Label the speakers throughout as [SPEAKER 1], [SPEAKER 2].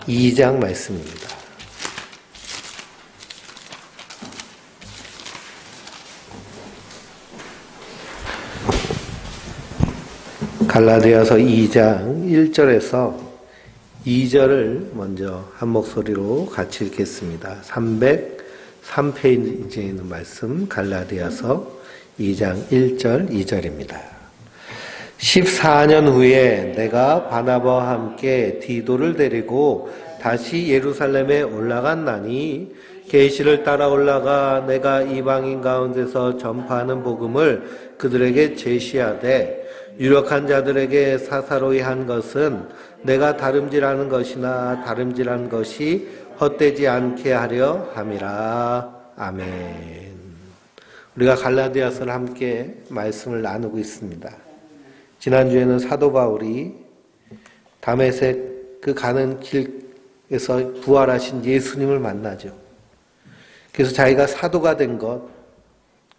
[SPEAKER 1] 2장 말씀입니다. 갈라디아서 2장 1절에서 2절을 먼저 한 목소리로 같이 읽겠습니다. 303페이지에 있는 말씀 갈라디아서 2장 1절 2절입니다. 14년 후에 내가 바나바와 함께 디도를 데리고 다시 예루살렘에 올라갔나니 계시를 따라 올라가 내가 이방인 가운데서 전파하는 복음을 그들에게 제시하되 유력한 자들에게 사사로이 한 것은 내가 다름질하는 것이나 다름질한 것이 헛되지 않게 하려 함이라. 아멘. 우리가 갈라디아서를 함께 말씀을 나누고 있습니다. 지난주에는 사도 바울이 다메섹 그 가는 길에서 부활하신 예수님을 만나죠. 그래서 자기가 사도가 된 것,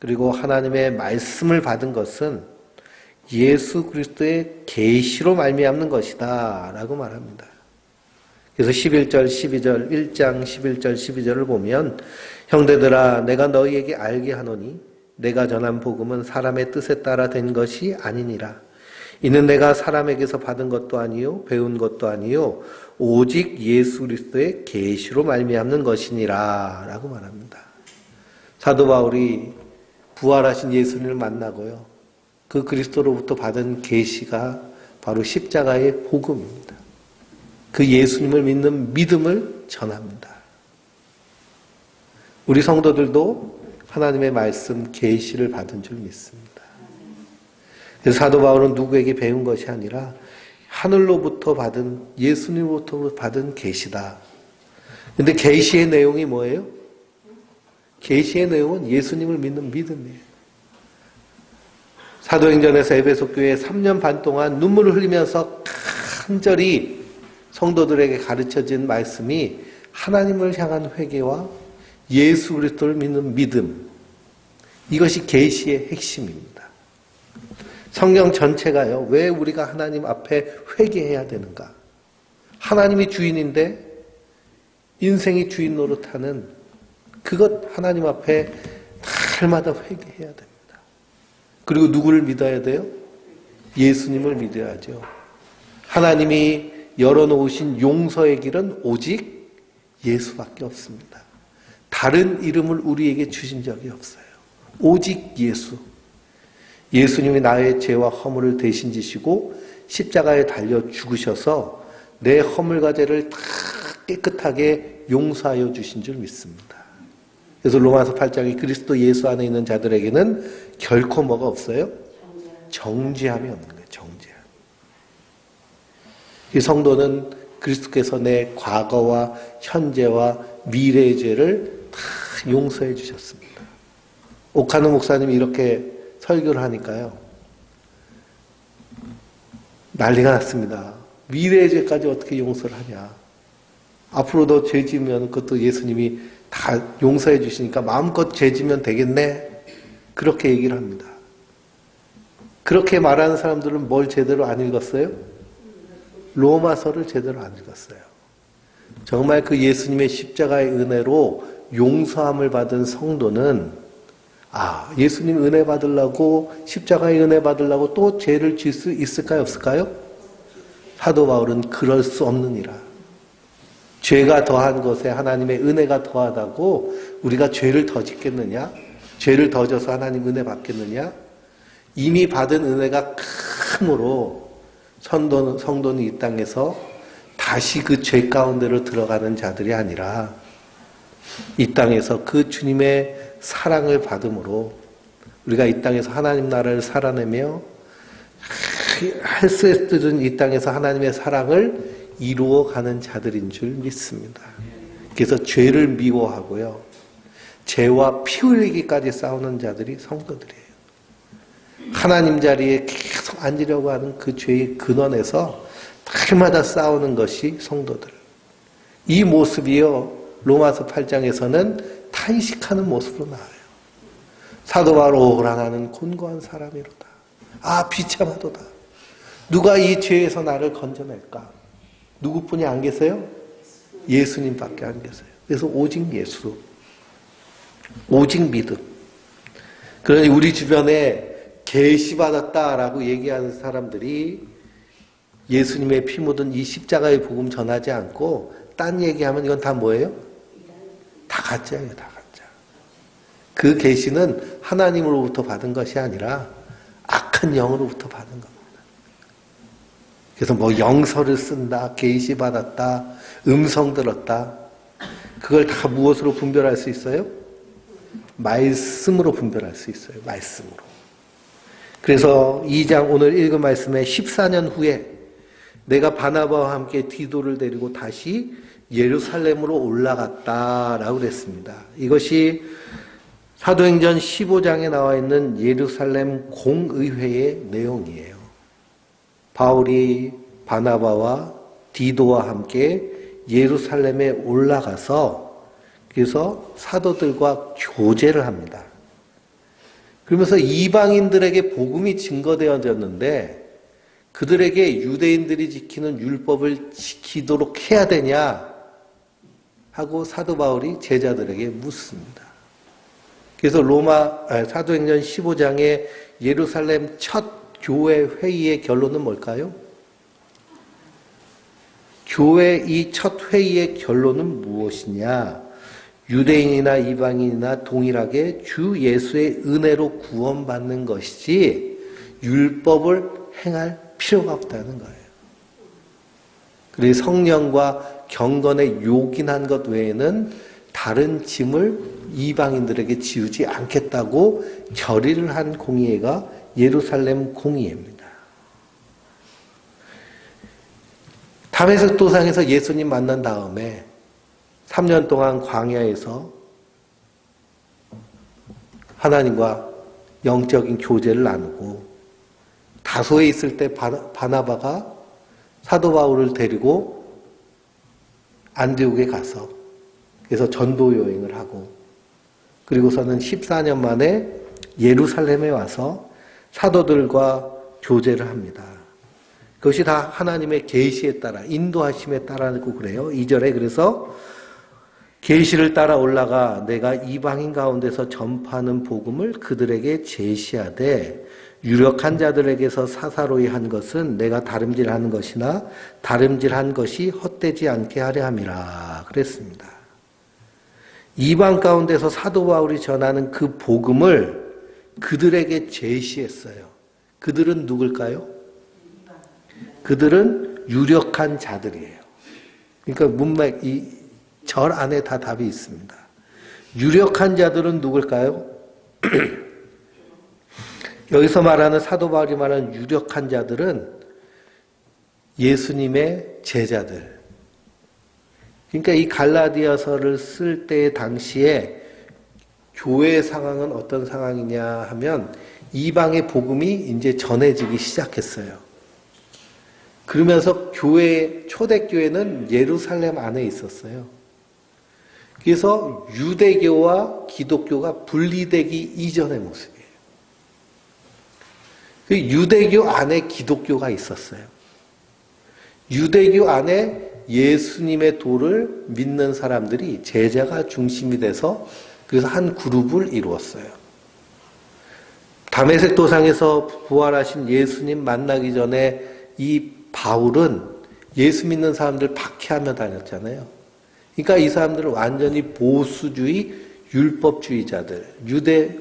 [SPEAKER 1] 그리고 하나님의 말씀을 받은 것은 예수 그리스도의 계시로 말미암는 것이다 라고 말합니다. 그래서 11절 12절 1장 11절 12절을 보면 형제들아 내가 너희에게 알게 하노니 내가 전한 복음은 사람의 뜻에 따라 된 것이 아니니라. 이는 내가 사람에게서 받은 것도 아니요 배운 것도 아니요 오직 예수 그리스도의 계시로 말미암는 것이니라 라고 말합니다. 사도 바울이 부활하신 예수님을 만나고요. 그 그리스도로부터 받은 계시가 바로 십자가의 복음입니다. 그 예수님을 믿는 믿음을 전합니다. 우리 성도들도 하나님의 말씀 계시를 받은 줄 믿습니다. 그래서 사도 바울은 누구에게 배운 것이 아니라 하늘로부터 받은 예수님으로부터 받은 계시다. 그런데 계시의 내용이 뭐예요? 계시의 내용은 예수님을 믿는 믿음이에요. 사도행전에서 에베소 교회에 3년 반 동안 눈물을 흘리면서 간절히 성도들에게 가르쳐진 말씀이 하나님을 향한 회개와 예수 그리스도를 믿는 믿음, 이것이 계시의 핵심입니다. 성경 전체가요, 왜 우리가 하나님 앞에 회개해야 되는가? 하나님이 주인인데 인생이 주인 노릇하는 그것 하나님 앞에 날마다 회개해야 됩니다. 그리고 누구를 믿어야 돼요? 예수님을 믿어야죠. 하나님이 열어놓으신 용서의 길은 오직 예수밖에 없습니다. 다른 이름을 우리에게 주신 적이 없어요. 오직 예수. 예수님이 나의 죄와 허물을 대신 지시고 십자가에 달려 죽으셔서 내 허물과 죄를 다 깨끗하게 용서하여 주신 줄 믿습니다. 그래서 로마서 8장에 그리스도 예수 안에 있는 자들에게는 결코 뭐가 없어요? 정죄함이 없는 거예요. 정죄함. 이 성도는 그리스도께서 내 과거와 현재와 미래의 죄를 다 용서해 주셨습니다. 오카노 목사님이 이렇게 설교를 하니까요. 난리가 났습니다. 미래의 죄까지 어떻게 용서를 하냐. 앞으로도 죄 지으면 그것도 예수님이 다 용서해 주시니까 마음껏 죄 지면 되겠네. 그렇게 얘기를 합니다. 그렇게 말하는 사람들은 뭘 제대로 안 읽었어요? 로마서를 제대로 안 읽었어요. 정말 그 예수님의 십자가의 은혜로 용서함을 받은 성도는 예수님 은혜 받으려고 십자가의 은혜 받으려고 또 죄를 질 수 있을까요? 없을까요? 사도 바울은 그럴 수 없느니라. 죄가 더한 것에 하나님의 은혜가 더하다고 우리가 죄를 더 짓겠느냐? 죄를 더 져서 하나님 은혜 받겠느냐? 이미 받은 은혜가 크므로 성도는 이 땅에서 다시 그 죄 가운데로 들어가는 자들이 아니라 이 땅에서 그 주님의 사랑을 받음으로 우리가 이 땅에서 하나님 나라를 살아내며 할 수 있는 이 땅에서 하나님의 사랑을 이루어가는 자들인 줄 믿습니다. 그래서 죄를 미워하고요. 죄와 피 흘리기까지 싸우는 자들이 성도들이에요. 하나님 자리에 계속 앉으려고 하는 그 죄의 근원에서 날마다 싸우는 것이 성도들. 이 모습이요. 로마서 8장에서는 탄식하는 모습으로 나와요. 사도 바울 나는 곤고한 사람이로다. 비참하도다. 누가 이 죄에서 나를 건져낼까? 누구뿐이 안 계세요? 예수님밖에 안 계세요. 그래서 오직 예수, 오직 믿음. 그러니 우리 주변에 계시받았다라고 얘기하는 사람들이 예수님의 피 묻은 이 십자가의 복음 전하지 않고 딴 얘기하면 이건 다 뭐예요? 다 가짜예요. 다 가짜. 그 계시는 하나님으로부터 받은 것이 아니라 악한 영으로부터 받은 겁니다. 그래서 뭐 영서를 쓴다, 계시받았다, 음성 들었다. 그걸 다 무엇으로 분별할 수 있어요? 말씀으로 분별할 수 있어요. 말씀으로. 그래서 2장 오늘 읽은 말씀에 14년 후에 내가 바나바와 함께 디도를 데리고 다시 예루살렘으로 올라갔다라고 그랬습니다. 이것이 사도행전 15장에 나와 있는 예루살렘 공의회의 내용이에요. 바울이 바나바와 디도와 함께 예루살렘에 올라가서 그래서 사도들과 교제를 합니다. 그러면서 이방인들에게 복음이 증거되어졌는데 그들에게 유대인들이 지키는 율법을 지키도록 해야 되냐 하고 사도 바울이 제자들에게 묻습니다. 그래서 사도행전 15장의 예루살렘 첫 교회 회의의 결론은 뭘까요? 교회 이 첫 회의의 결론은 무엇이냐? 유대인이나 이방인이나 동일하게 주 예수의 은혜로 구원받는 것이지 율법을 행할 필요가 없다는 거예요. 그래서 성령과 경건에 요긴한 것 외에는 다른 짐을 이방인들에게 지우지 않겠다고 결의를 한 공의회가 예루살렘 공의회입니다. 다메섹 도상에서 예수님 만난 다음에 3년 동안 광야에서 하나님과 영적인 교제를 나누고 다소에 있을 때 바나바가 사도 바울을 데리고 안디옥에 가서 그래서 전도 여행을 하고 그리고서는 14년 만에 예루살렘에 와서 사도들과 교제를 합니다. 그것이 다 하나님의 계시에 따라 인도하심에 따라고 그래요. 2절에 그래서 계시를 따라 올라가 내가 이방인 가운데서 전파하는 복음을 그들에게 제시하되 유력한 자들에게서 사사로이 한 것은 내가 다름질하는 것이나 다름질한 것이 헛되지 않게 하려 함이라 그랬습니다. 이방 가운데서 사도 바울이 전하는 그 복음을 그들에게 제시했어요. 그들은 누굴까요? 그들은 유력한 자들이에요. 그러니까 문맥 이 절 안에 다 답이 있습니다. 유력한 자들은 누굴까요? 여기서 말하는 사도 바울이 말하는 유력한 자들은 예수님의 제자들. 그러니까 이 갈라디아서를 쓸 때 당시에 교회의 상황은 어떤 상황이냐 하면 이방의 복음이 이제 전해지기 시작했어요. 그러면서 초대교회는 예루살렘 안에 있었어요. 그래서 유대교와 기독교가 분리되기 이전의 모습이에요. 유대교 안에 기독교가 있었어요. 유대교 안에 예수님의 도를 믿는 사람들이 제자가 중심이 돼서 그래서 한 그룹을 이루었어요. 다메섹 도상에서 부활하신 예수님 만나기 전에 이 바울은 예수 믿는 사람들 박해하며 다녔잖아요. 그러니까 이 사람들은 완전히 보수주의, 율법주의자들,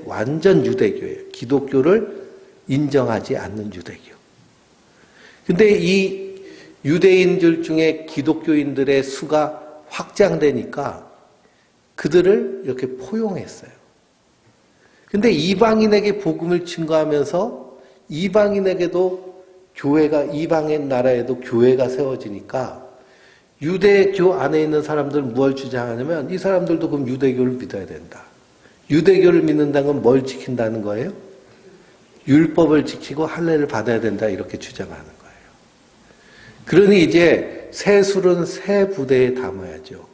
[SPEAKER 1] 완전 유대교예요. 기독교를 인정하지 않는 유대교. 근데 이 유대인들 중에 기독교인들의 수가 확장되니까 그들을 이렇게 포용했어요. 근데 이방인에게 복음을 증거하면서 이방인에게도 이방인 나라에도 교회가 세워지니까 유대교 안에 있는 사람들은 뭘 주장하냐면 이 사람들도 그럼 유대교를 믿어야 된다. 유대교를 믿는다는 건 뭘 지킨다는 거예요? 율법을 지키고 할례를 받아야 된다 이렇게 주장하는 거예요. 그러니 이제 새 술은 새 부대에 담아야죠.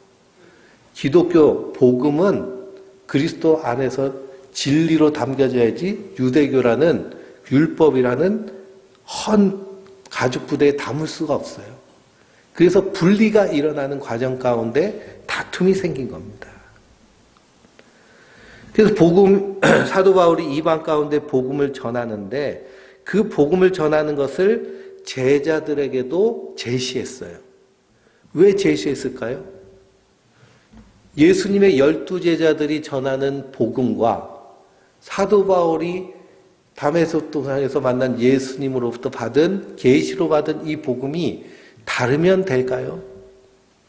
[SPEAKER 1] 기독교 복음은 그리스도 안에서 진리로 담겨져야지 유대교라는 율법이라는 헌 가죽 부대에 담을 수가 없어요. 그래서 분리가 일어나는 과정 가운데 다툼이 생긴 겁니다. 그래서 사도 바울이 이방 가운데 복음을 전하는데 그 복음을 전하는 것을 제자들에게도 제시했어요. 왜 제시했을까요? 예수님의 12제자들이 전하는 복음과 사도 바울이 다메섹 도상에서 만난 예수님으로부터 받은 계시로 받은 이 복음이 다르면 될까요?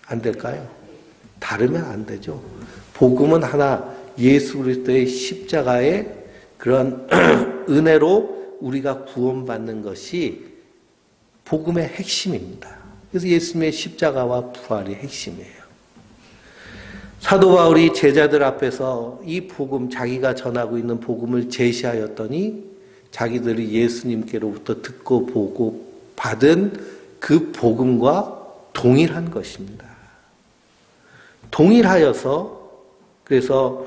[SPEAKER 1] 안 될까요? 다르면 안 되죠. 복음은 하나, 예수 그리스도의 십자가의 그런 은혜로 우리가 구원받는 것이 복음의 핵심입니다. 그래서 예수님의 십자가와 부활이 핵심이에요. 사도 바울이 제자들 앞에서 이 복음, 자기가 전하고 있는 복음을 제시하였더니 자기들이 예수님께로부터 듣고 보고 받은 그 복음과 동일한 것입니다. 동일하여서 그래서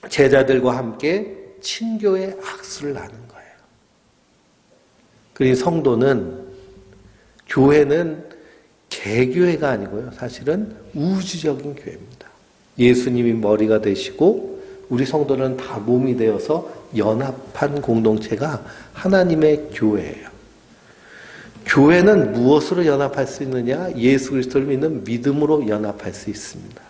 [SPEAKER 1] 제자들과 함께 친교의 악수를 나눈 거예요. 그리고 성도는, 교회는 개교회가 아니고요. 사실은 우주적인 교회입니다. 예수님이 머리가 되시고 우리 성도는 다 몸이 되어서 연합한 공동체가 하나님의 교회예요. 교회는 무엇으로 연합할 수 있느냐? 예수 그리스도를 믿는 믿음으로 연합할 수 있습니다.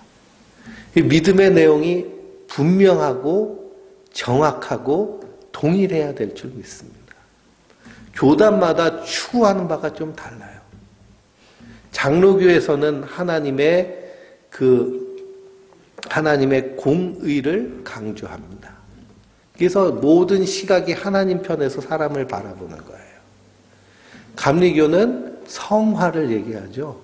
[SPEAKER 1] 이 믿음의 내용이 분명하고 정확하고 동일해야 될 줄 믿습니다. 교단마다 추구하는 바가 좀 달라요. 장로교에서는 하나님의 공의를 강조합니다. 그래서 모든 시각이 하나님 편에서 사람을 바라보는 거예요. 감리교는 성화를 얘기하죠.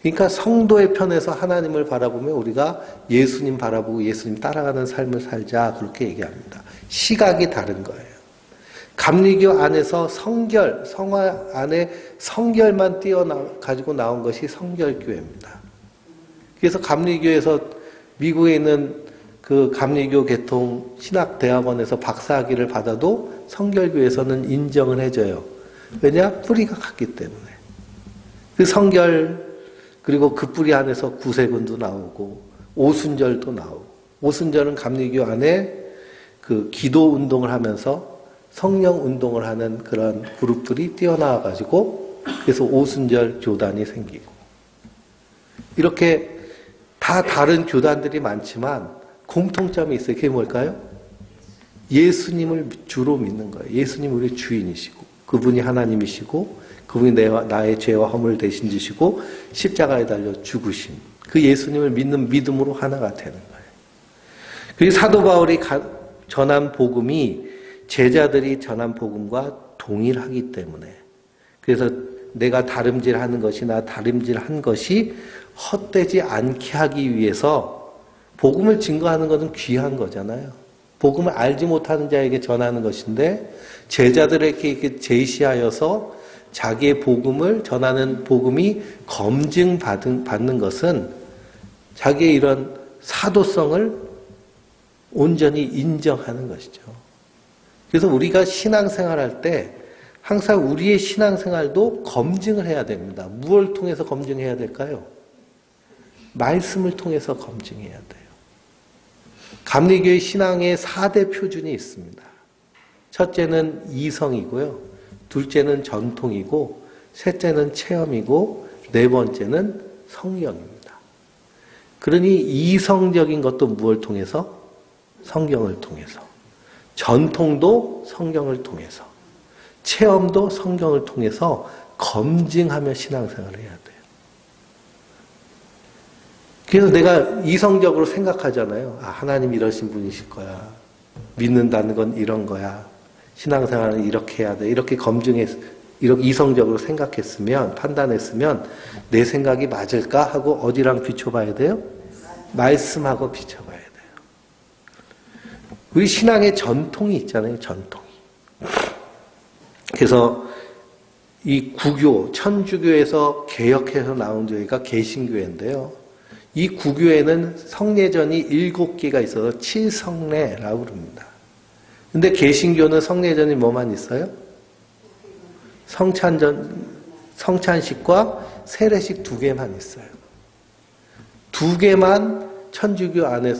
[SPEAKER 1] 그러니까 성도의 편에서 하나님을 바라보면 우리가 예수님 바라보고 예수님 따라가는 삶을 살자, 그렇게 얘기합니다. 시각이 다른 거예요. 감리교 안에서 성화 안에 성결만 가지고 나온 것이 성결교회입니다. 그래서 감리교에서 미국에 있는 그 감리교 계통 신학대학원에서 박사학위를 받아도 성결교에서는 인정을 해줘요. 왜냐? 뿌리가 같기 때문에. 그 성결, 그리고 그 뿌리 안에서 구세군도 나오고 오순절도 나오고, 오순절은 감리교 안에 그 기도 운동을 하면서 성령 운동을 하는 그런 그룹들이 뛰어나와가지고 그래서 오순절 교단이 생기고, 이렇게 다 다른 교단들이 많지만 공통점이 있어요. 그게 뭘까요? 예수님을 주로 믿는 거예요. 예수님이 우리 주인이시고 그분이 하나님이시고 그분이 나의 죄와 허물을 대신 지시고 십자가에 달려 죽으심, 그 예수님을 믿는 믿음으로 하나가 되는 거예요. 그리고 사도 바울이 전한 복음이 제자들이 전한 복음과 동일하기 때문에, 그래서 내가 다름질하는 것이나 다름질한 것이 헛되지 않게 하기 위해서 복음을 증거하는 것은 귀한 거잖아요. 복음을 알지 못하는 자에게 전하는 것인데 제자들에게 이렇게 제시하여서 자기의 복음을 전하는 복음이 검증받는 것은 자기의 이런 사도성을 온전히 인정하는 것이죠. 그래서 우리가 신앙생활할 때 항상 우리의 신앙생활도 검증을 해야 됩니다. 무엇을 통해서 검증해야 될까요? 말씀을 통해서 검증해야 돼요. 감리교의 신앙의 4대 표준이 있습니다. 첫째는 이성이고요. 둘째는 전통이고, 셋째는 체험이고, 네 번째는 성령입니다. 그러니 이성적인 것도 무엇을 통해서? 성경을 통해서. 전통도 성경을 통해서. 체험도 성경을 통해서 검증하며 신앙생활을 해야 돼요. 그래서 내가 이성적으로 생각하잖아요. 아, 하나님 이러신 분이실 거야. 믿는다는 건 이런 거야. 신앙생활은 이렇게 해야 돼. 이렇게 이렇게 이성적으로 생각했으면, 판단했으면 내 생각이 맞을까 하고 어디랑 비춰봐야 돼요? 말씀하고 비춰봐야 돼요. 우리 신앙의 전통이 있잖아요. 전통이. 그래서 이 구교, 천주교에서 개혁해서 나온 교회가 개신교회인데요. 이 구교에는 성례전이 7개가 있어서 칠성례라고 부릅니다. 근데 개신교는 성례전이 뭐만 있어요? 성찬전, 성찬식과 세례식 2개만 있어요. 2개만 천주교 안에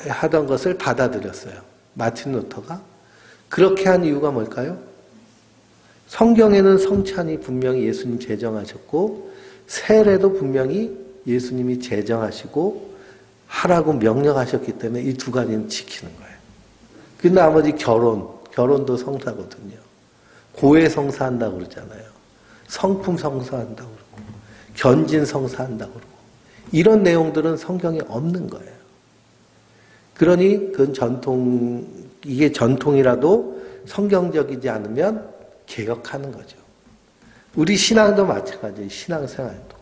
[SPEAKER 1] 하던 것을 받아들였어요. 마틴 루터가. 그렇게 한 이유가 뭘까요? 성경에는 성찬이 분명히 예수님 제정하셨고 세례도 분명히 예수님이 제정하시고 하라고 명령하셨기 때문에 이 2가지는 지키는 거예요. 그 나머지 결혼도 성사거든요. 고해 성사한다고 그러잖아요. 성품 성사한다고 그러고 견진 성사한다고 그러고 이런 내용들은 성경에 없는 거예요. 그러니 그건 이게 전통이라도 성경적이지 않으면 개혁하는 거죠. 우리 신앙도 마찬가지예요. 신앙생활도.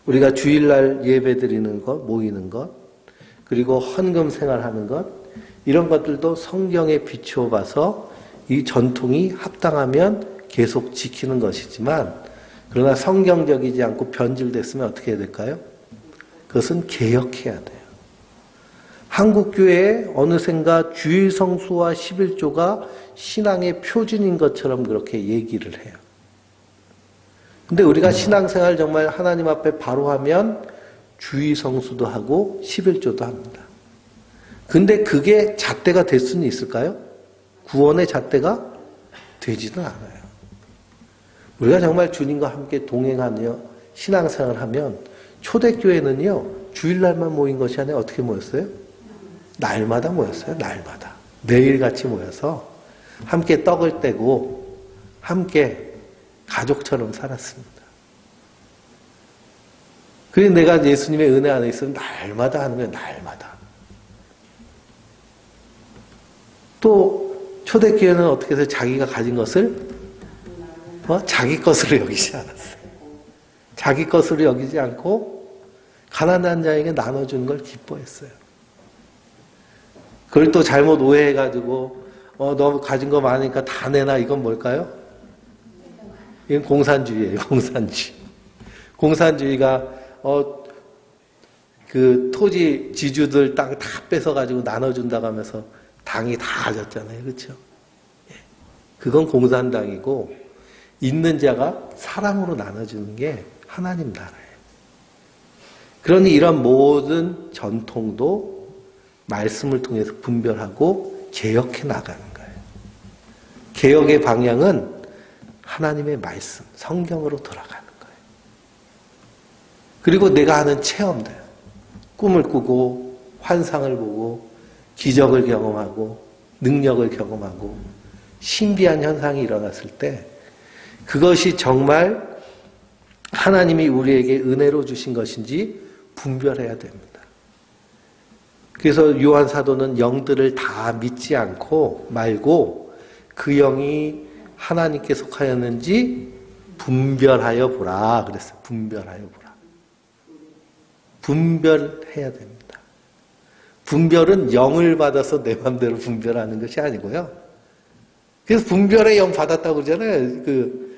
[SPEAKER 1] 우리가 주일날 예배 드리는 것, 모이는 것, 그리고 헌금 생활하는 것, 이런 것들도 성경에 비추어 봐서 이 전통이 합당하면 계속 지키는 것이지만, 그러나 성경적이지 않고 변질됐으면 어떻게 해야 될까요? 그것은 개혁해야 돼요. 한국교회에 어느샌가 주일 성수와 11조가 신앙의 표준인 것처럼 그렇게 얘기를 해요. 근데 우리가 신앙생활 정말 하나님 앞에 바로 하면 주일 성수도 하고 11조도 합니다. 근데 그게 잣대가 될 수는 있을까요? 구원의 잣대가 되지는 않아요. 우리가 정말 주님과 함께 동행하며 신앙생활을 하면 초대교회는요, 주일날만 모인 것이 아니라 어떻게 모였어요? 날마다 모였어요. 날마다. 매일같이 모여서 함께 떡을 떼고 함께 가족처럼 살았습니다. 그래서 내가 예수님의 은혜 안에 있으면 날마다 하는 거예요. 날마다. 또 초대교회는 어떻게 해서 자기가 가진 것을 자기 것으로 여기지 않았어요. 자기 것으로 여기지 않고 가난한 자에게 나눠주는 걸 기뻐했어요. 그걸 또 잘못 오해해가지고 너 가진 거 많으니까 다 내놔. 이건 뭘까요? 이건 공산주의예요. 공산주의. 공산주의가 그 토지 지주들 땅 다 뺏어가지고 나눠준다고 하면서 당이 다 가졌잖아요. 그렇죠? 그건 공산당이고 있는 자가 사랑으로 나눠주는 게 하나님 나라예요. 그러니 이런 모든 전통도 말씀을 통해서 분별하고 개혁해 나가는 거예요. 개혁의 방향은 하나님의 말씀, 성경으로 돌아가는 거예요. 그리고 내가 하는 체험들, 꿈을 꾸고 환상을 보고 기적을 경험하고 능력을 경험하고 신비한 현상이 일어났을 때 그것이 정말 하나님이 우리에게 은혜로 주신 것인지 분별해야 됩니다. 그래서 요한 사도는 영들을 다 믿지 않고 말고 그 영이 하나님께 속하였는지 분별하여 보라 그랬어요. 분별하여 보라. 분별해야 됩니다. 분별은 영을 받아서 내 마음대로 분별하는 것이 아니고요. 그래서 분별의 영 받았다고 그러잖아요. 그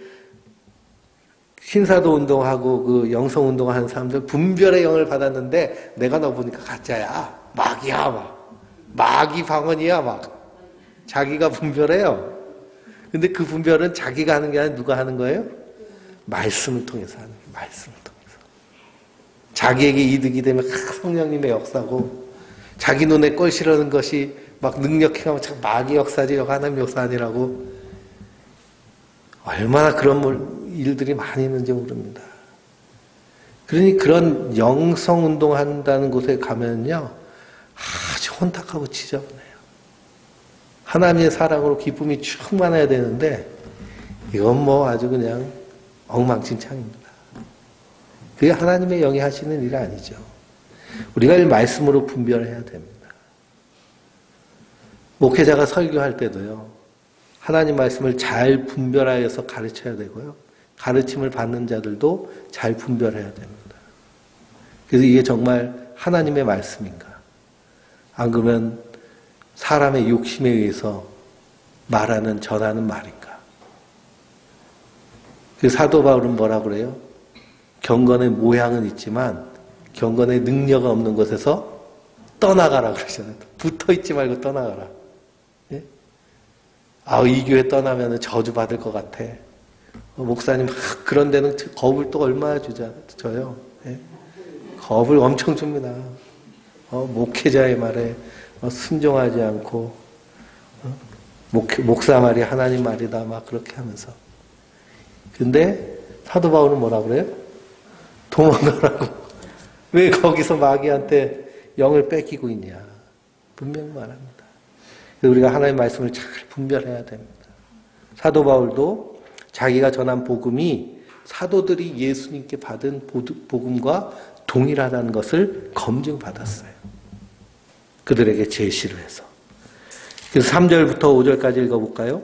[SPEAKER 1] 신사도 운동하고 그 영성 운동하는 사람들 분별의 영을 받았는데 내가 너 보니까 가짜야. 마귀야 막. 마귀 방언이야 막. 자기가 분별해요. 근데 그 분별은 자기가 하는 게 아니라 누가 하는 거예요? 말씀을 통해서 하는 거예요. 말씀을 통해서. 자기에게 이득이 되면 성령님의 역사고 자기 눈에 꼴시러는 것이 막 능력해가면 참 마귀 역사지 하나님 역사 아니라고. 얼마나 그런 일들이 많이 있는지 모릅니다. 그러니 그런 영성운동 한다는 곳에 가면요 아주 혼탁하고 지저분해요. 하나님의 사랑으로 기쁨이 충만해야 되는데 이건 뭐 아주 그냥 엉망진창입니다. 그게 하나님의 영이 하시는 일이 아니죠. 우리가 이 말씀으로 분별해야 됩니다. 목회자가 설교할 때도요. 하나님 말씀을 잘 분별하여서 가르쳐야 되고요. 가르침을 받는 자들도 잘 분별해야 됩니다. 그래서 이게 정말 하나님의 말씀인가? 안 그러면 사람의 욕심에 의해서 말하는, 전하는 말인가? 그 사도 바울은 뭐라 그래요? 경건의 모양은 있지만 경건의 능력이 없는 곳에서 떠나가라 그러잖아요. 붙어있지 말고 떠나가라. 예? 이 교회 떠나면 저주받을 것 같아. 목사님 그런 데는 겁을 또 얼마나 줘요. 예? 겁을 엄청 줍니다. 목회자의 말에 순종하지 않고 목사 말이 하나님 말이다 막 그렇게 하면서. 근데 사도 바울은 뭐라 그래요? 도망가라고. 왜 거기서 마귀한테 영을 뺏기고 있냐. 분명히 말합니다. 그래서 우리가 하나님의 말씀을 잘 분별해야 됩니다. 사도 바울도 자기가 전한 복음이 사도들이 예수님께 받은 복음과 동일하다는 것을 검증받았어요. 그들에게 제시를 해서. 그래서 3절부터 5절까지 읽어볼까요?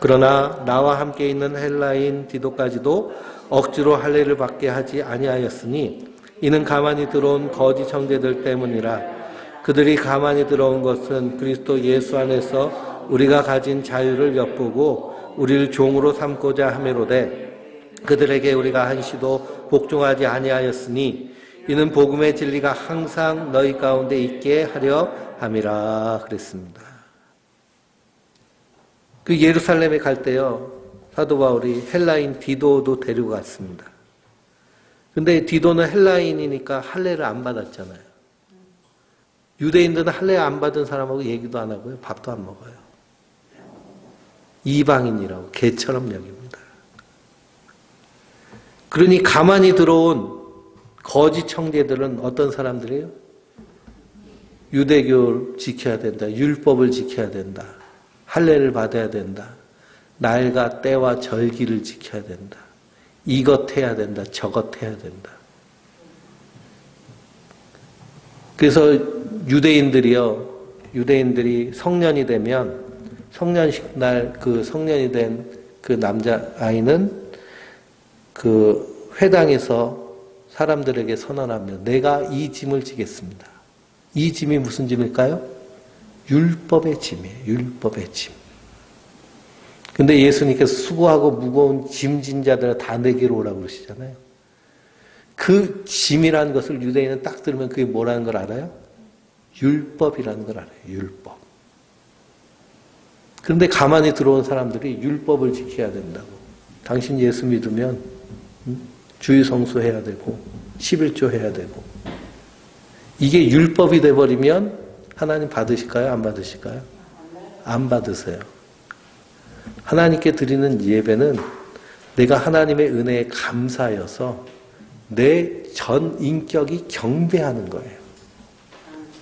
[SPEAKER 1] 그러나 나와 함께 있는 헬라인 디도까지도 억지로 할례를 받게 하지 아니하였으니 이는 가만히 들어온 거짓 형제들 때문이라. 그들이 가만히 들어온 것은 그리스도 예수 안에서 우리가 가진 자유를 엿보고 우리를 종으로 삼고자 하매로되 그들에게 우리가 한시도 복종하지 아니하였으니 이는 복음의 진리가 항상 너희 가운데 있게 하려 함이라 그랬습니다. 그 예루살렘에 갈 때요, 사도 바울이 헬라인 디도도 데리고 갔습니다. 근데 디도는 헬라인이니까 할례를 안 받았잖아요. 유대인들은 할례 안 받은 사람하고 얘기도 안 하고요, 밥도 안 먹어요. 이방인이라고 개처럼 여깁니다. 그러니 가만히 들어온 거짓 형제들은 어떤 사람들이에요? 유대교를 지켜야 된다. 율법을 지켜야 된다. 할례를 받아야 된다. 날과 때와 절기를 지켜야 된다. 이것 해야 된다. 저것 해야 된다. 그래서 유대인들이 성년이 되면 성년식 날 그 성년이 된 그 남자 아이는 그 회당에서 사람들에게 선언하며 내가 이 짐을 지겠습니다. 이 짐이 무슨 짐일까요? 율법의 짐이에요. 율법의 짐. 근데 예수님께서 수고하고 무거운 짐진 자들을 다 내게로 오라고 그러시잖아요. 그 짐이라는 것을 유대인은 딱 들으면 그게 뭐라는 걸 알아요? 율법이라는 걸 알아요. 율법. 그런데 가만히 들어온 사람들이 율법을 지켜야 된다고. 당신 예수 믿으면 주의 성수해야 되고 11조 해야 되고. 이게 율법이 돼버리면 하나님 받으실까요? 안 받으실까요? 안 받으세요. 하나님께 드리는 예배는 내가 하나님의 은혜에 감사여서 내 전 인격이 경배하는 거예요.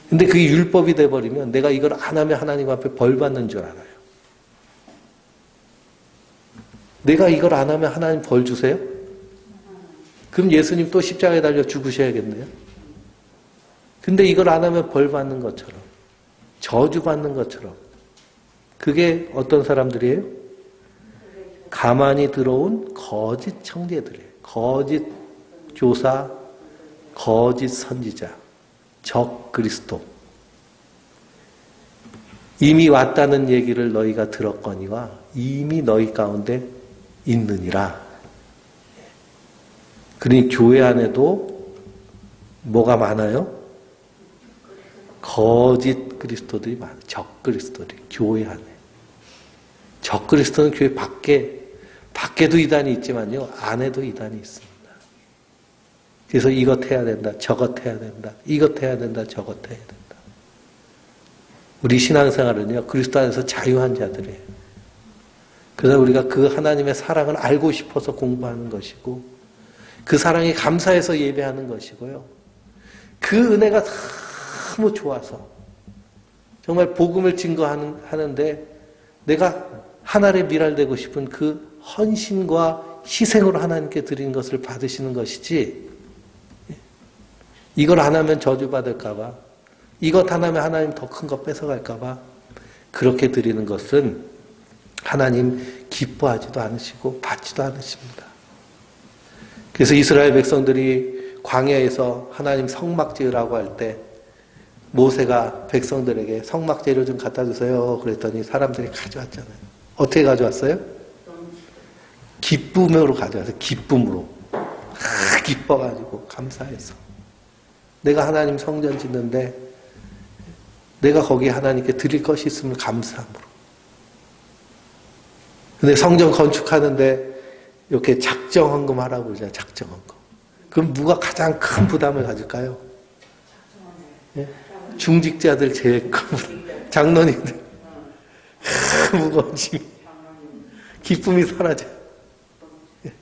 [SPEAKER 1] 근데 그게 율법이 돼버리면 내가 이걸 안 하면 하나님 앞에 벌 받는 줄 알아요. 내가 이걸 안 하면 하나님 벌 주세요? 그럼 예수님 또 십자가에 달려 죽으셔야겠네요. 근데 이걸 안 하면 벌 받는 것처럼, 저주 받는 것처럼. 그게 어떤 사람들이에요? 가만히 들어온 거짓 형제들이에요. 거짓 교사, 거짓 선지자, 적 그리스도. 이미 왔다는 얘기를 너희가 들었거니와 이미 너희 가운데 있느니라. 그러니 교회 안에도 뭐가 많아요? 거짓 그리스도들이 많아요. 적 그리스도들이 교회 안에. 적 그리스도는 교회 밖에도 이단이 있지만요, 안에도 이단이 있습니다. 그래서 이것 해야 된다, 저것 해야 된다, 이것 해야 된다, 저것 해야 된다. 우리 신앙생활은요, 그리스도 안에서 자유한 자들이에요. 그래서 우리가 그 하나님의 사랑을 알고 싶어서 공부하는 것이고, 그 사랑에 감사해서 예배하는 것이고요. 그 은혜가 너무 좋아서 정말 복음을 증거하는데 내가 하나님의 미랄되고 싶은 그 헌신과 희생으로 하나님께 드리는 것을 받으시는 것이지, 이걸 안 하면 저주받을까 봐, 이것 안 하면 하나님 더 큰 거 뺏어갈까 봐 그렇게 드리는 것은 하나님 기뻐하지도 않으시고 받지도 않으십니다. 그래서 이스라엘 백성들이 광야에서 하나님 성막 지으라고 할 때 모세가 백성들에게 성막 재료 좀 갖다 주세요 그랬더니 사람들이 가져왔잖아요. 어떻게 가져왔어요? 기쁨으로 가져왔어요. 기쁨으로. 기뻐가지고 감사해서. 내가 하나님 성전 짓는데 내가 거기에 하나님께 드릴 것이 있음을 감사함으로. 근데 성전 건축하는데 이렇게 작정 헌금하라고 그러잖아요. 작정 헌금. 그럼 누가 가장 큰 부담을 가질까요? 예? 중직자들 제일 큰 부담. 장로님들. 무거운 짐이. 기쁨이 사라져요. 예.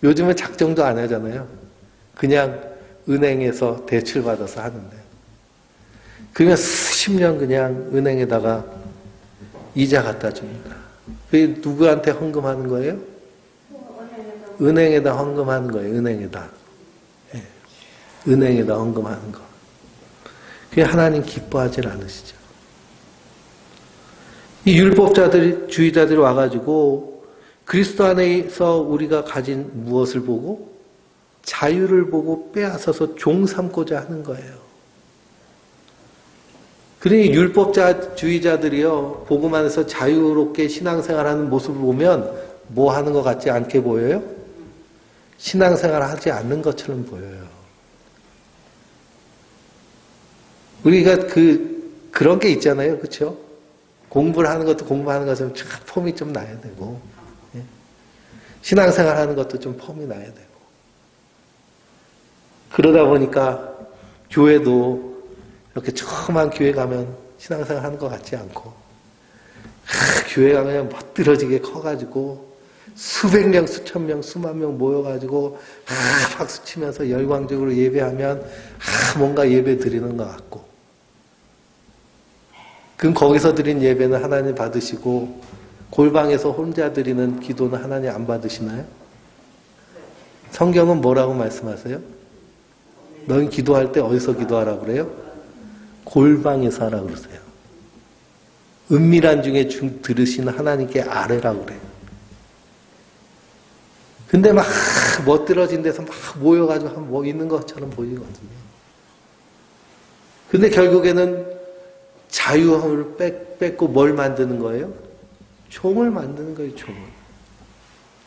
[SPEAKER 1] 요즘은 작정도 안 하잖아요. 그냥 은행에서 대출받아서 하는데. 그러면 수십 년 그냥 은행에다가 이자 갖다 줍니다. 그게 누구한테 헌금하는 거예요? 은행에다 헌금하는 거예요. 은행에다. 예. 은행에다 헌금하는 거. 그게 하나님 기뻐하지 않으시죠. 이 율법자들이, 주의자들이 와가지고 그리스도 안에서 우리가 가진 무엇을 보고 자유를 보고 빼앗아서 종 삼고자 하는 거예요. 그러니 율법주의자들이요, 복음 안에서 자유롭게 신앙생활하는 모습을 보면 뭐 하는 것 같지 않게 보여요? 신앙생활 하지 않는 것처럼 보여요. 우리가 그런 게 있잖아요. 그렇죠? 공부를 하는 것도 공부하는 것은 참 폼이 좀 나야 되고, 예? 신앙생활 하는 것도 좀 폼이 나야 되고. 그러다 보니까 교회도 이렇게 조그만 교회 가면 신앙생활 하는 것 같지 않고, 교회 가면 멋들어지게 커가지고 수백 명, 수천 명, 수만 명 모여가지고 박수 치면서 열광적으로 예배하면 뭔가 예배 드리는 것 같고, 그럼 거기서 드린 예배는 하나님 받으시고 골방에서 혼자 드리는 기도는 하나님 안 받으시나요? 성경은 뭐라고 말씀하세요? 너희 기도할 때 어디서 기도하라고 그래요? 골방에서 하라고 그러세요. 은밀한 중에 들으시는 하나님께 아뢰라고 그래요. 근데 막 멋들어진 데서 막 모여가지고 뭐 있는 것처럼 보이거든요. 근데 결국에는 자유함을 뺏고 뭘 만드는 거예요? 종을 만드는 거예요, 종을.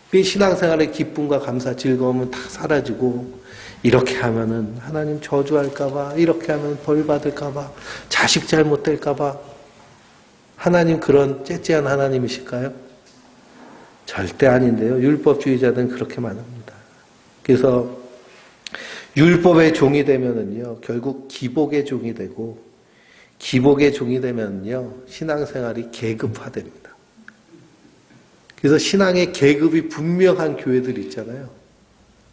[SPEAKER 1] 그 신앙생활의 기쁨과 감사, 즐거움은 다 사라지고, 이렇게 하면은 하나님 저주할까봐, 이렇게 하면 벌 받을까봐, 자식 잘못될까봐, 하나님 그런 째째한 하나님이실까요? 절대 아닌데요. 율법주의자들은 그렇게 말합니다. 그래서 율법의 종이 되면은요, 결국 기복의 종이 되고, 기복의 종이 되면요, 신앙생활이 계급화됩니다. 그래서 신앙의 계급이 분명한 교회들 있잖아요.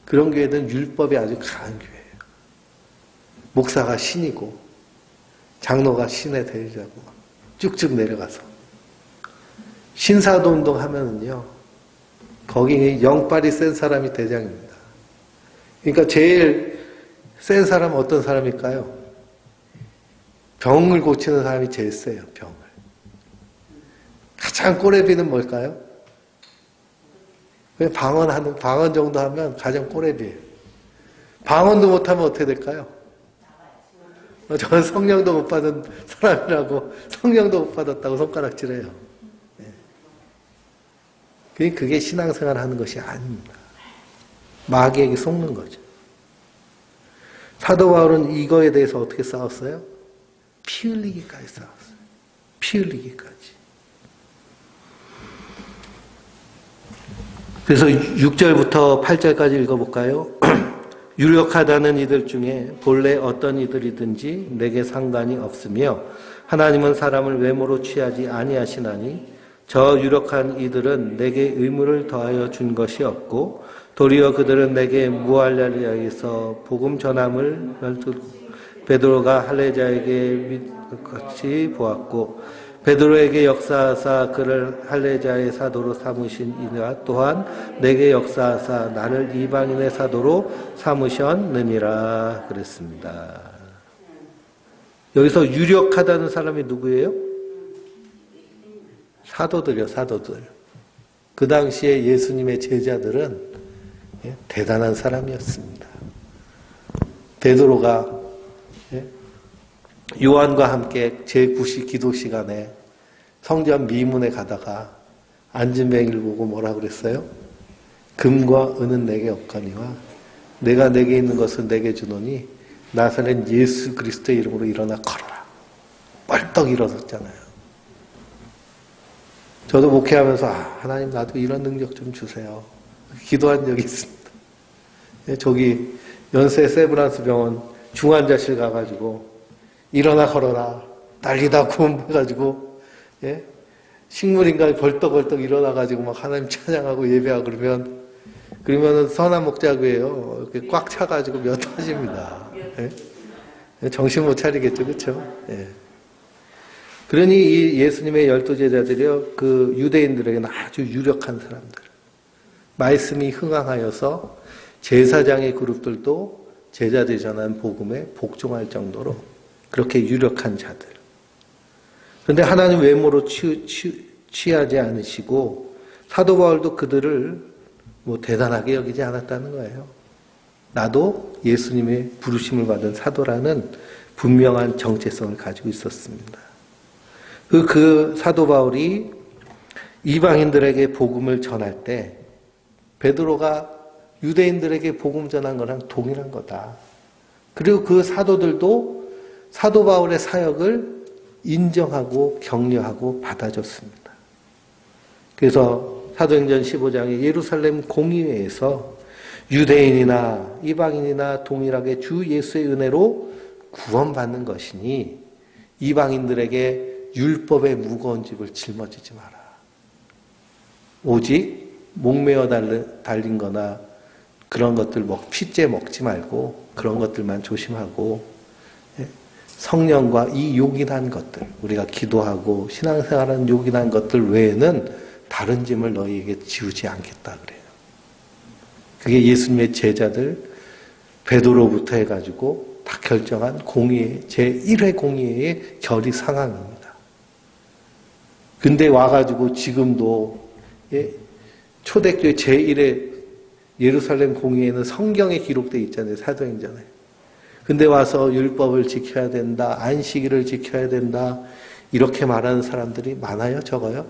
[SPEAKER 1] 그런 교회들은 율법이 아주 강한 교회예요. 목사가 신이고, 장로가 신의 대리자고, 쭉쭉 내려가서. 신사도 운동 하면은요, 거기 영빨이 센 사람이 대장입니다. 그러니까 제일 센 사람은 어떤 사람일까요? 병을 고치는 사람이 제일 세요, 병을. 가장 꼬레비는 뭘까요? 방언 정도 하면 가장 꼬레비예요. 방언도 못하면 어떻게 될까요? 저는 성령도 못 받은 사람이라고, 성령도 못 받았다고 손가락질해요. 그게 신앙생활 하는 것이 아닙니다. 마귀에게 속는 거죠. 사도 바울은 이거에 대해서 어떻게 싸웠어요? 피 흘리기까지 싸웠어요. 피 흘리기까지. 그래서 6절부터 8절까지 읽어볼까요? 유력하다는 이들 중에 본래 어떤 이들이든지 내게 상관이 없으며 하나님은 사람을 외모로 취하지 아니하시나니 저 유력한 이들은 내게 의무를 더하여 준 것이 없고 도리어 그들은 내게 무할례를 위하여서 복음 전함을 베드로가 할례자에게 같이 보았고 베드로에게 역사하사 그를 할례자의 사도로 삼으신 이가 또한 내게 역사하사 나를 이방인의 사도로 삼으셨느니라 그랬습니다. 여기서 유력하다는 사람이 누구예요? 사도들이요, 사도들. 그 당시에 예수님의 제자들은 대단한 사람이었습니다. 베드로가 요한과 함께 제9시 기도 시간에 성전 미문에 가다가 앉은 뱅이를 보고 뭐라 그랬어요? 금과 은은 내게 없거니와 내가 내게 있는 것을 내게 주노니 나사렛 예수 그리스도의 이름으로 일어나 걸어라. 뻘떡 일어섰잖아요. 저도 목회하면서 하나님 나도 이런 능력 좀 주세요. 기도한 적이 있습니다. 예, 저기 연세 세브란스 병원 중환자실 가가지고 일어나 걸어라 난리다 구원해가지고 예? 식물인간이 벌떡벌떡 일어나가지고 막 하나님 찬양하고 예배하고 그러면은 선한 목자고예요. 이렇게 꽉 차가지고 몇 하십니다. 예? 정신 못 차리겠죠, 그렇죠? 예. 그러니 이 예수님의 12제자들이요, 그 유대인들에게는 아주 유력한 사람들. 말씀이 흥황하여서 제사장의 그룹들도 제자들이 전한 복음에 복종할 정도로 그렇게 유력한 자들. 그런데 하나님 외모로 취하지 않으시고 사도 바울도 그들을 뭐 대단하게 여기지 않았다는 거예요. 나도 예수님의 부르심을 받은 사도라는 분명한 정체성을 가지고 있었습니다. 그 사도 바울이 이방인들에게 복음을 전할 때 베드로가 유대인들에게 복음 전한 거랑 동일한 거다. 그리고 그 사도들도 사도 바울의 사역을 인정하고 격려하고 받아줬습니다. 그래서 사도행전 15장에 예루살렘 공의회에서 유대인이나 이방인이나 동일하게 주 예수의 은혜로 구원받는 것이니 이방인들에게 율법의 무거운 짐을 짊어지지 마라. 오직 목매어 달린 거나 그런 것들 피째 먹지 말고 그런 것들만 조심하고 성령과 이 요긴한 것들, 우리가 기도하고 신앙생활하는 요긴한 것들 외에는 다른 짐을 너희에게 지우지 않겠다 그래요. 그게 예수님의 제자들 베드로부터 해가지고 다 결정한 공의회, 제1회 공의회의 결의 상황입니다. 근데 와가지고 지금도 초대교회 제1회 예루살렘 공의회는 성경에 기록되어 있잖아요. 사도행전에. 근데 와서 율법을 지켜야 된다. 안식일을 지켜야 된다. 이렇게 말하는 사람들이 많아요? 적어요?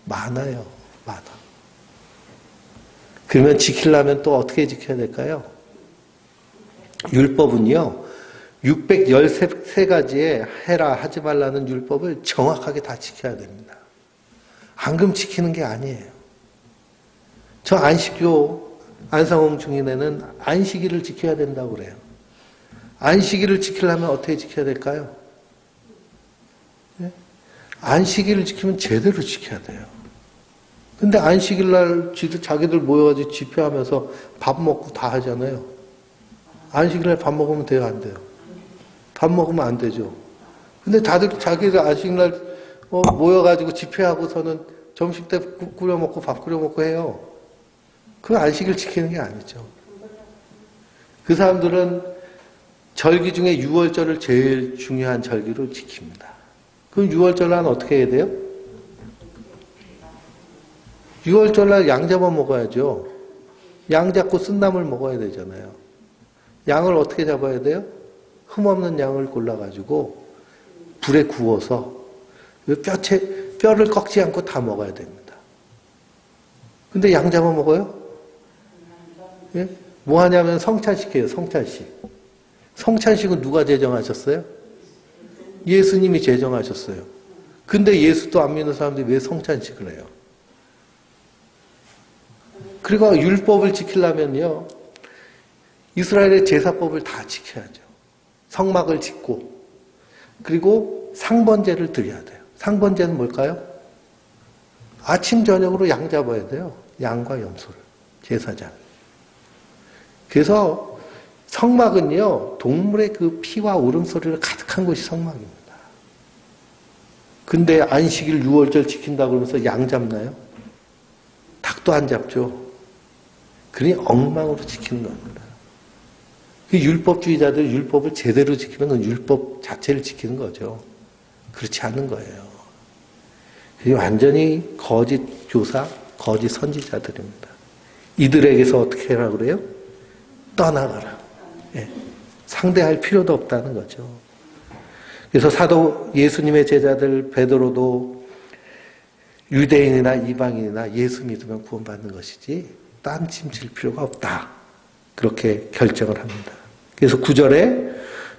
[SPEAKER 1] 많아요. 많아. 그러면 지키려면 또 어떻게 지켜야 될까요? 율법은요. 613가지의 해라 하지 말라는 율법을 정확하게 다 지켜야 됩니다. 안 그럼 지키는 게 아니에요. 저 안식교 안상홍 중인회는 안식일을 지켜야 된다고 그래요. 안식일을 지키려면 어떻게 지켜야 될까요? 네? 안식일을 지키면 제대로 지켜야 돼요. 근데 안식일날 자기들 모여가지고 집회하면서 밥 먹고 다 하잖아요. 안식일날 밥 먹으면 돼요, 안 돼요? 밥 먹으면 안 되죠. 근데 다들 자기들 안식일날 모여가지고 집회하고서는 점심 때 국 끓여 먹고 밥 끓여 먹고 해요. 그 안식일 지키는 게 아니죠. 그 사람들은 절기 중에 6월절을 제일 중요한 절기로 지킵니다. 그럼 6월절날 어떻게 해야 돼요? 6월절날 양 잡아 먹어야죠. 양 잡고 쓴나물 먹어야 되잖아요. 양을 어떻게 잡아야 돼요? 흠없는 양을 골라가지고 불에 구워서 뼈를 꺾지 않고 다 먹어야 됩니다. 근데 양 잡아 먹어요? 예? 뭐 하냐면 성찬식이에요. 성찬식. 성찬식은 누가 제정하셨어요? 예수님이 제정하셨어요. 근데 예수도 안 믿는 사람들이 왜 성찬식을 해요? 그리고 율법을 지키려면요. 이스라엘의 제사법을 다 지켜야죠. 성막을 짓고 그리고 상번제를 드려야 돼요. 상번제는 뭘까요? 아침 저녁으로 양 잡아야 돼요. 양과 염소를. 제사장. 그래서 성막은요. 동물의 그 피와 울음소리를 가득한 곳이 성막입니다. 근데 안식일 6월절 지킨다고 그러면서 양 잡나요? 닭도 안 잡죠. 그러니 엉망으로 지키는 겁니다. 그 율법주의자들 율법을 제대로 지키면 그 율법 자체를 지키는 거죠. 그렇지 않은 거예요. 그게 완전히 거짓 교사, 거짓 선지자들입니다. 이들에게서 어떻게 하라고 그래요? 떠나가라. 예. 상대할 필요도 없다는 거죠. 그래서 사도 예수님의 제자들 베드로도 유대인이나 이방인이나 예수 믿으면 구원받는 것이지 딴 짐질 필요가 없다. 그렇게 결정을 합니다. 그래서 9절에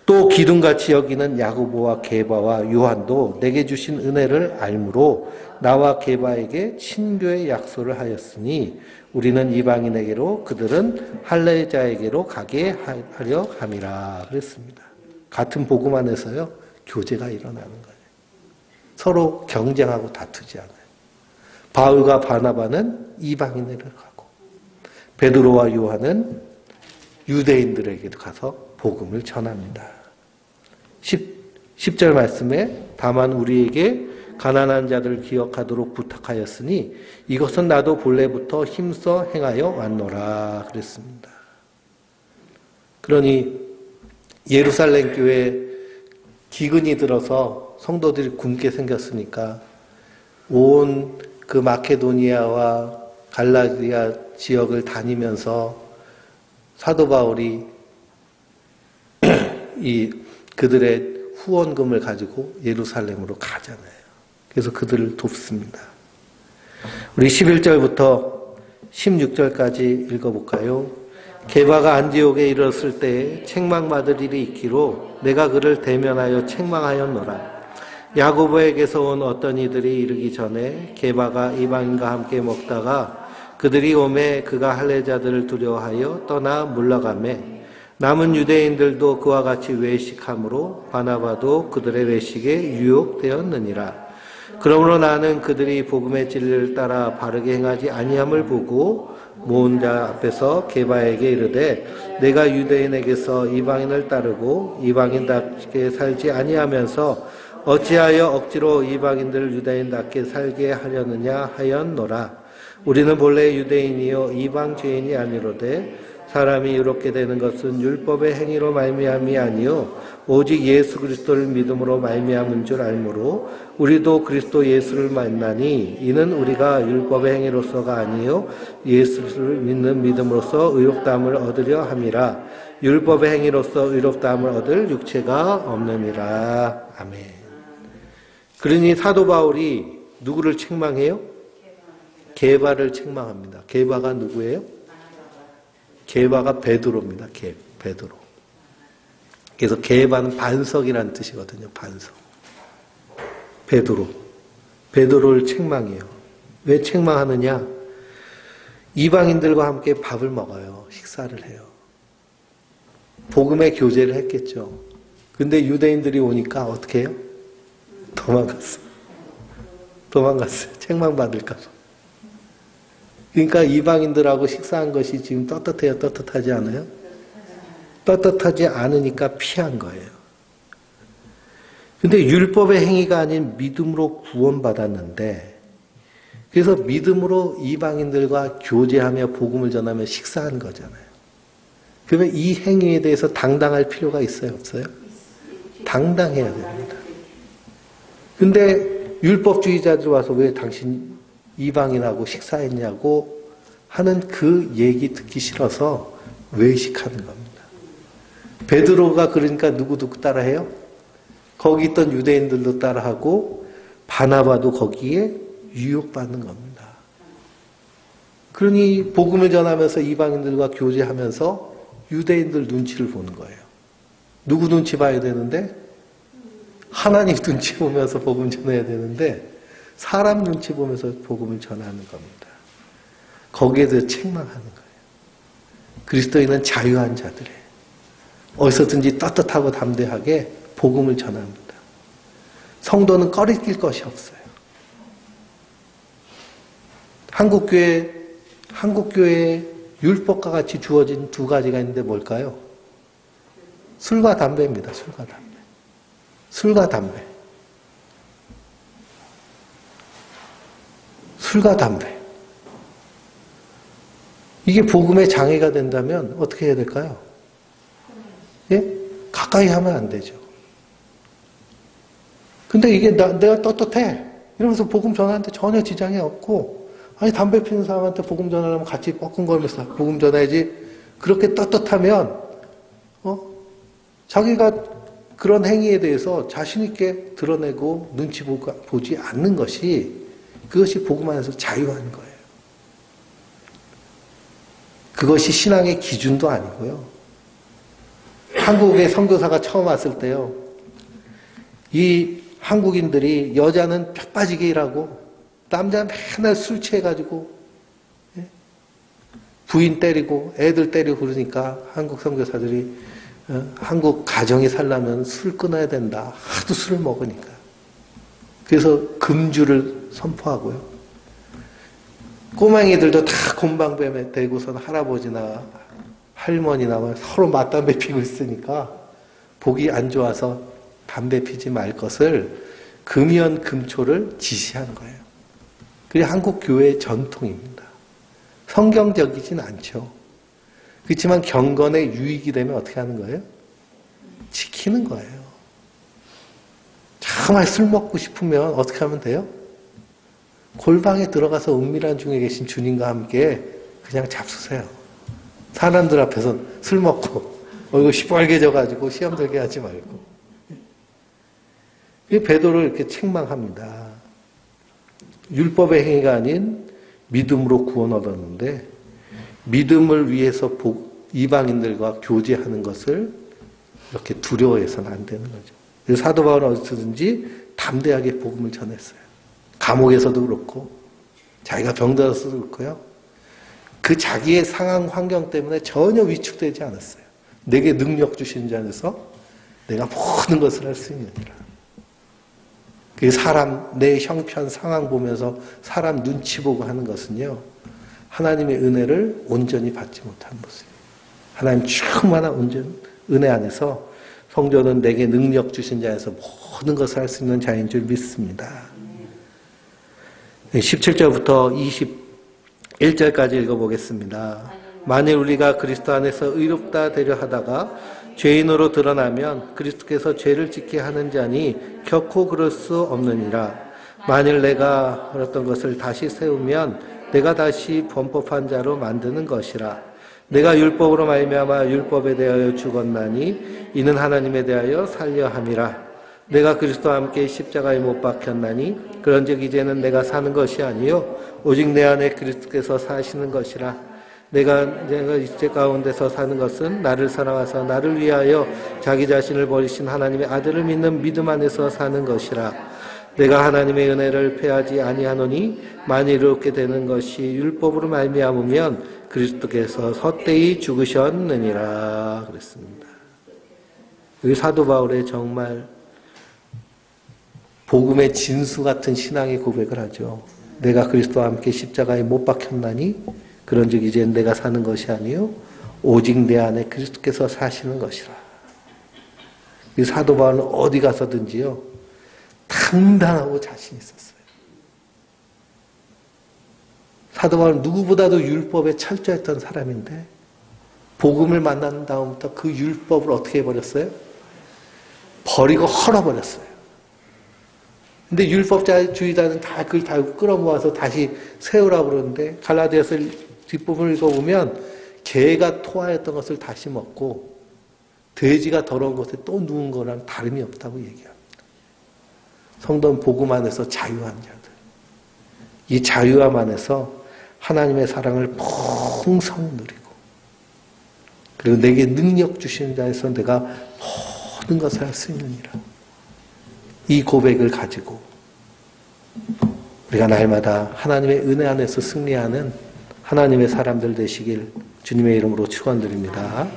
[SPEAKER 1] 또 기둥같이 여기는 야고보와 게바와 요한도 내게 주신 은혜를 알므로 나와 게바에게 친교의 약속을 하였으니 우리는 이방인에게로 그들은 할례자에게로 가게 하려 함이라 그랬습니다. 같은 복음 안에서요 교제가 일어나는 거예요. 서로 경쟁하고 다투지 않아요. 바울과 바나바는 이방인에게로 가고 베드로와 요한은 유대인들에게도 가서 복음을 전합니다. 10절 말씀에 다만 우리에게 가난한 자들을 기억하도록 부탁하였으니 이것은 나도 본래부터 힘써 행하여 왔노라 그랬습니다. 그러니 예루살렘 교회 기근이 들어서 성도들이 굶게 생겼으니까 온 그 마케도니아와 갈라디아 지역을 다니면서 사도 바울이 그들의 후원금을 가지고 예루살렘으로 가잖아요. 그래서 그들을 돕습니다. 우리 11절부터 16절까지 읽어볼까요? 게바가 안디옥에 이르렀을 때에 책망받을 일이 있기로 내가 그를 대면하여 책망하였노라. 야고보에게서 온 어떤 이들이 이르기 전에 게바가 이방인과 함께 먹다가 그들이 오매 그가 할례자들을 두려워하여 떠나 물러가매 남은 유대인들도 그와 같이 외식함으로 바나바도 그들의 외식에 유혹되었느니라. 그러므로 나는 그들이 복음의 진리를 따라 바르게 행하지 아니함을 보고 모은 자 앞에서 게바에게 이르되 내가 유대인에게서 이방인을 따르고 이방인답게 살지 아니하면서 어찌하여 억지로 이방인들을 유대인답게 살게 하려느냐 하였노라. 우리는 본래 유대인이요 이방 죄인이 아니로되 사람이 의롭게 되는 것은 율법의 행위로 말미암이 아니요 오직 예수 그리스도를 믿음으로 말미암은 줄 알므로 우리도 그리스도 예수를 만나니 이는 우리가 율법의 행위로서가 아니요 예수를 믿는 믿음으로써 의롭다함을 얻으려 함이라. 율법의 행위로서 의롭다함을 얻을 육체가 없느니라. 아멘. 그러니 사도 바울이 누구를 책망해요? 게바를 책망합니다. 게바가 누구예요? 게바가 베드로입니다. 베드로. 그래서 게바는 반석이라는 뜻이거든요. 반석. 베드로를 책망해요. 왜 책망하느냐? 이방인들과 함께 밥을 먹어요. 식사를 해요. 복음의 교제를 했겠죠. 근데 유대인들이 오니까 어떻게 해요? 도망갔어요. 책망받을까 봐. 그러니까 이방인들하고 식사한 것이 지금 떳떳해요? 떳떳하지 않아요? 떳떳하지 않으니까 피한 거예요. 근데 율법의 행위가 아닌 믿음으로 구원받았는데 그래서 믿음으로 이방인들과 교제하며 복음을 전하며 식사한 거잖아요. 그러면 이 행위에 대해서 당당할 필요가 있어요? 없어요? 당당해야 됩니다. 근데 율법주의자들 와서 왜 당신 이방인하고 식사했냐고 하는 그 얘기 듣기 싫어서 외식하는 겁니다. 베드로가 그러니까 누구 따라해요? 거기 있던 유대인들도 따라하고 바나바도 거기에 유혹받는 겁니다. 그러니 복음을 전하면서 이방인들과 교제하면서 유대인들 눈치를 보는 거예요. 누구 눈치 봐야 되는데? 하나님 눈치 보면서 복음 전해야 되는데 사람 눈치 보면서 복음을 전하는 겁니다. 거기에 대해서 책망하는 거예요. 그리스도인은 자유한 자들이에요. 어디서든지 떳떳하고 담대하게 복음을 전합니다. 성도는 꺼리낄 것이 없어요. 한국교회에 율법과 같이 주어진 두 가지가 있는데 뭘까요? 술과 담배입니다. 술과 담배. 이게 복음의 장애가 된다면 어떻게 해야 될까요? 예? 가까이 하면 안 되죠. 근데 이게 내가 떳떳해. 이러면서 복음 전하는데 전혀 지장이 없고, 아니, 담배 피우는 사람한테 복음 전하려면 같이 뻐끔거리면서 복음 전해야지. 그렇게 떳떳하면, 자기가 그런 행위에 대해서 자신있게 드러내고 눈치 보지 않는 것이 그것이 복음 안에서 자유한 거예요. 그것이 신앙의 기준도 아니고요. 한국에 선교사가 처음 왔을 때요. 이 한국인들이 여자는 펴 빠지게 일하고 남자는 맨날 술 취해가지고 부인 때리고 애들 때리고 그러니까 한국 선교사들이 한국 가정이 살려면 술 끊어야 된다. 하도 술을 먹으니까. 그래서 금주를 선포하고요. 꼬맹이들도 다 곰방뱀에 대고선 할아버지나 할머니나 서로 맞담배 피고 있으니까 보기 안 좋아서 담배 피지 말 것을 금연 금초를 지시한 거예요. 그게 한국 교회의 전통입니다. 성경적이진 않죠. 그렇지만 경건에 유익이 되면 어떻게 하는 거예요? 지키는 거예요. 정말 술 먹고 싶으면 어떻게 하면 돼요? 골방에 들어가서 은밀한 중에 계신 주님과 함께 그냥 잡수세요. 사람들 앞에서 술 먹고 얼굴 시뻘개져가지고 시험 들게 하지 말고. 베드로를 이렇게 책망합니다. 율법의 행위가 아닌 믿음으로 구원 얻었는데 믿음을 위해서 이방인들과 교제하는 것을 이렇게 두려워해서는 안 되는 거죠. 그래서 사도 바울은 어디서든지 담대하게 복음을 전했어요. 감옥에서도 그렇고 자기가 병들어서도 그렇고요. 그 자기의 상황 환경 때문에 전혀 위축되지 않았어요. 내게 능력 주신 자 안에서 내가 모든 것을 할 수 있느니라. 그 사람 내 형편 상황 보면서 사람 눈치 보고 하는 것은요. 하나님의 은혜를 온전히 받지 못한 모습이에요. 하나님 충만한 온전 은혜 안에서 성도는 내게 능력 주신 자에서 모든 것을 할 수 있는 자인 줄 믿습니다. 17절부터 21절까지 읽어보겠습니다. 만일 우리가 그리스도 안에서 의롭다 되려 하다가 죄인으로 드러나면 그리스도께서 죄를 짓게 하는 자니 결코 그럴 수 없느니라. 만일 내가 어떤 것을 다시 세우면 내가 다시 범법한 자로 만드는 것이라. 내가 율법으로 말미암아 율법에 대하여 죽었나니 이는 하나님에 대하여 살려 함이라. 내가 그리스도와 함께 십자가에 못 박혔나니 그런즉 이제는 내가 사는 것이 아니요 오직 내 안에 그리스도께서 사시는 것이라. 내가 이제 가운데서 사는 것은 나를 사랑하사 나를 위하여 자기 자신을 버리신 하나님의 아들을 믿는 믿음 안에서 사는 것이라. 내가 하나님의 은혜를 패하지 아니하노니 만일 이렇게 되는 것이 율법으로 말미암으면 그리스도께서 헛되이 죽으셨느니라 그랬습니다. 이 사도 바울의 정말 복음의 진수 같은 신앙의 고백을 하죠. 내가 그리스도와 함께 십자가에 못 박혔나니 그런즉 이제 내가 사는 것이 아니요 오직 내 안에 그리스도께서 사시는 것이라. 이 사도 바울은 어디 가서든지요 당당하고 자신 있었어요. 사도 바울은 누구보다도 율법에 철저했던 사람인데 복음을 만난 다음부터 그 율법을 어떻게 해버렸어요? 버리고 헐어버렸어요. 근데 율법주의자는 다 그걸 다 끌어모아서 다시 세우라고 그러는데 갈라디아서 뒷부분을 읽어보면 개가 토하였던 것을 다시 먹고 돼지가 더러운 것에 또 누운 거랑 다름이 없다고 얘기합니다. 성도는 복음 안에서 자유한 자들. 이 자유함 안에서 하나님의 사랑을 풍성히 누리고 그리고 내게 능력 주시는 자에서 내가 모든 것을 할 수 있느니라. 이 고백을 가지고 우리가 날마다 하나님의 은혜 안에서 승리하는 하나님의 사람들 되시길 주님의 이름으로 축원드립니다.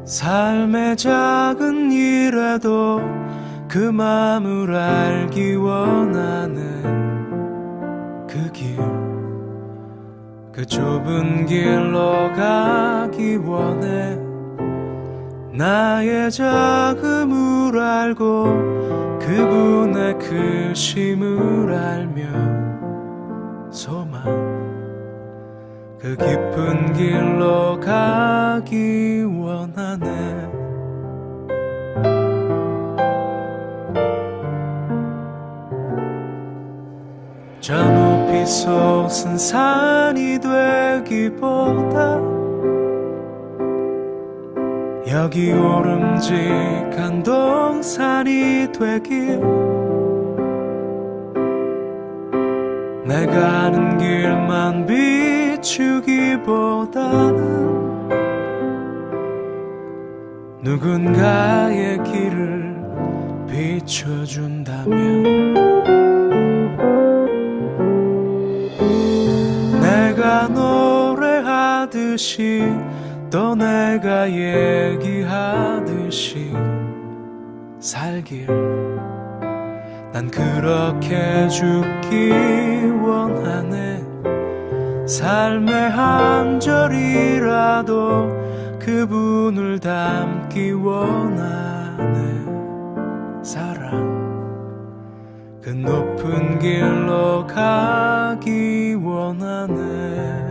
[SPEAKER 2] 삶의 작은 일에도 그 마음을 알기 원하는 그 길, 그 좁은 길로 가기 원해. 나의 작음을 알고 그분의 크심을 알며 소망 그 깊은 길로 가기 원하네. 저 높이 솟은 산이 되기보다 여기 오름직한 동산이 되길 내가 아는 길만 비추기보다는 누군가의 길을 비춰준다면 내가 노래하듯이 또 내가 얘기하듯이 살길 난 그렇게 죽기 원하네. 삶의 한 절이라도 그분을 닮기 원하네. 사랑 그 높은 길로 가기 원하네.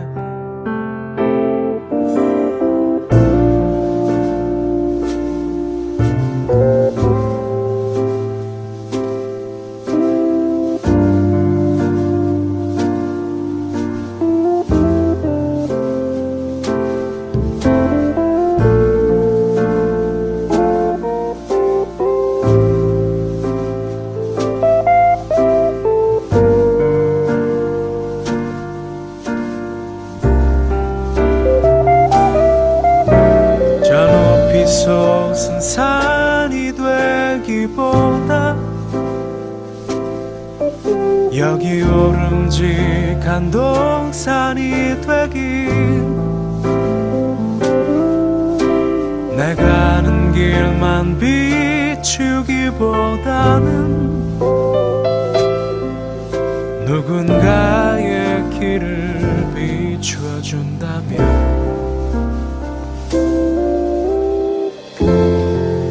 [SPEAKER 2] 솟은 산이 되기보다 여기 오름직한 동산이 되길 내가 아는 길만 비추기보다는 누군가의 길을 비춰준다면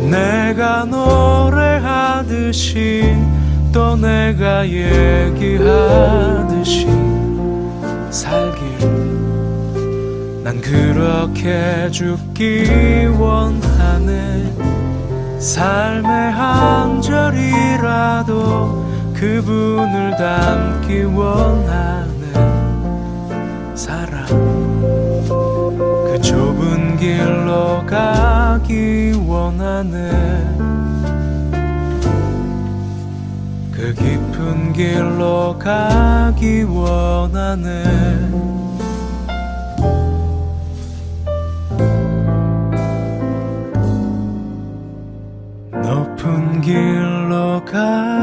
[SPEAKER 2] 내가 노래하듯이 또 내가 얘기하듯이 살길 난 그렇게 죽기 원하네. 삶의 한 절이라도 그분을 닮기 원하네. 사랑 그 좁은 길로 가기 원하네. 그 깊은 길로 가기 원하네. 높은 길로 가